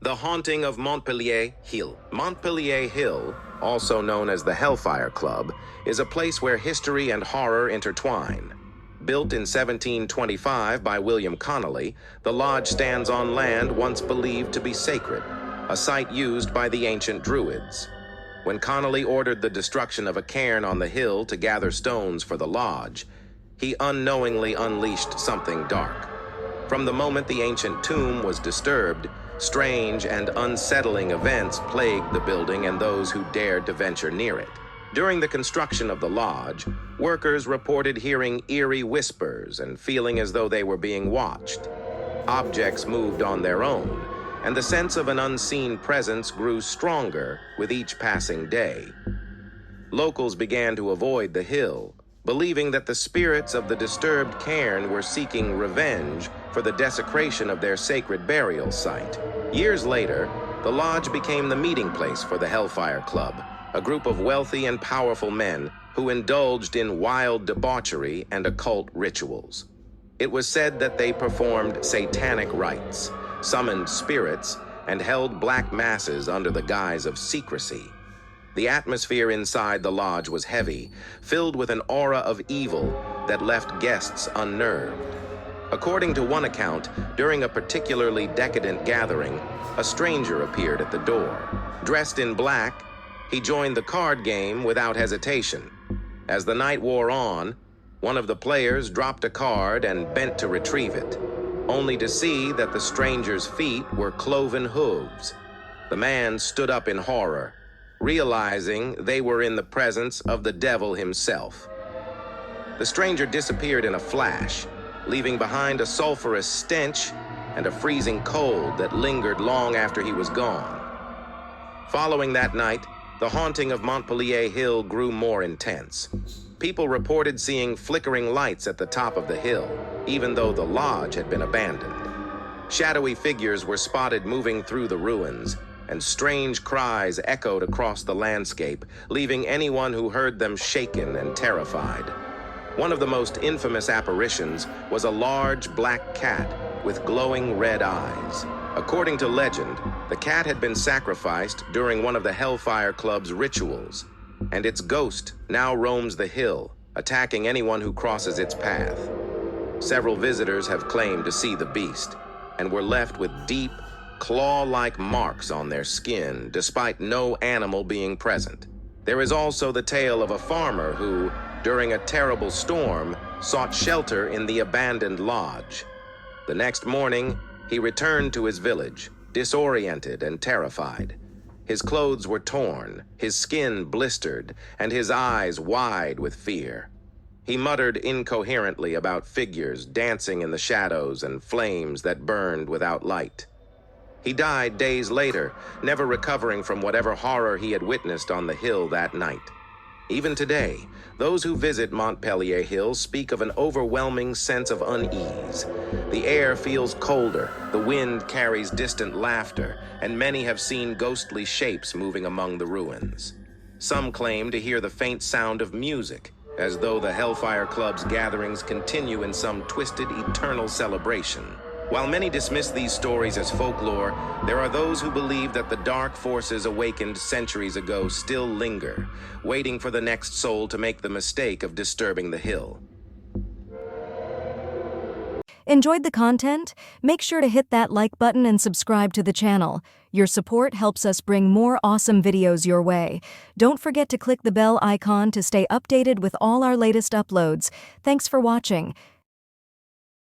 The Haunting of Montpelier Hill. Montpelier Hill, also known as the Hellfire Club, is a place where history and horror intertwine. Built in 1725 by William Connolly, the lodge stands on land once believed to be sacred, a site used by the ancient Druids. When Connolly ordered the destruction of a cairn on the hill to gather stones for the lodge, he unknowingly unleashed something dark. From the moment the ancient tomb was disturbed, strange and unsettling events plagued the building and those who dared to venture near it. During the construction of the lodge, workers reported hearing eerie whispers and feeling as though they were being watched. Objects moved on their own, and the sense of an unseen presence grew stronger with each passing day. Locals began to avoid the hill, believing that the spirits of the disturbed cairn were seeking revenge for the desecration of their sacred burial site. Years later, the lodge became the meeting place for the Hellfire Club, a group of wealthy and powerful men who indulged in wild debauchery and occult rituals. It was said that they performed satanic rites, summoned spirits, and held black masses under the guise of secrecy. The atmosphere inside the lodge was heavy, filled with an aura of evil that left guests unnerved. According to one account, during a particularly decadent gathering, a stranger appeared at the door. Dressed in black, he joined the card game without hesitation. As the night wore on, one of the players dropped a card and bent to retrieve it, only to see that the stranger's feet were cloven hooves. The man stood up in horror, realizing they were in the presence of the devil himself. The stranger disappeared in a flash, leaving behind a sulfurous stench and a freezing cold that lingered long after he was gone. Following that night, the haunting of Montpelier Hill grew more intense. People reported seeing flickering lights at the top of the hill, even though the lodge had been abandoned. Shadowy figures were spotted moving through the ruins, and strange cries echoed across the landscape, leaving anyone who heard them shaken and terrified. One of the most infamous apparitions was a large black cat with glowing red eyes. According to legend, the cat had been sacrificed during one of the Hellfire Club's rituals, and its ghost now roams the hill, attacking anyone who crosses its path. Several visitors have claimed to see the beast, and were left with deep, claw-like marks on their skin, despite no animal being present. There is also the tale of a farmer who, during a terrible storm, sought shelter in the abandoned lodge. The next morning, he returned to his village, disoriented and terrified. His clothes were torn, his skin blistered, and his eyes wide with fear. He muttered incoherently about figures dancing in the shadows and flames that burned without light. He died days later, never recovering from whatever horror he had witnessed on the hill that night. Even today, those who visit Montpelier Hill speak of an overwhelming sense of unease. The air feels colder, the wind carries distant laughter, and many have seen ghostly shapes moving among the ruins. Some claim to hear the faint sound of music, as though the Hellfire Club's gatherings continue in some twisted, eternal celebration. While many dismiss these stories as folklore, there are those who believe that the dark forces awakened centuries ago still linger, waiting for the next soul to make the mistake of disturbing the hill. Enjoyed the content? Make sure to hit that like button and subscribe to the channel. Your support helps us bring more awesome videos your way. Don't forget to click the bell icon to stay updated with all our latest uploads. Thanks for watching.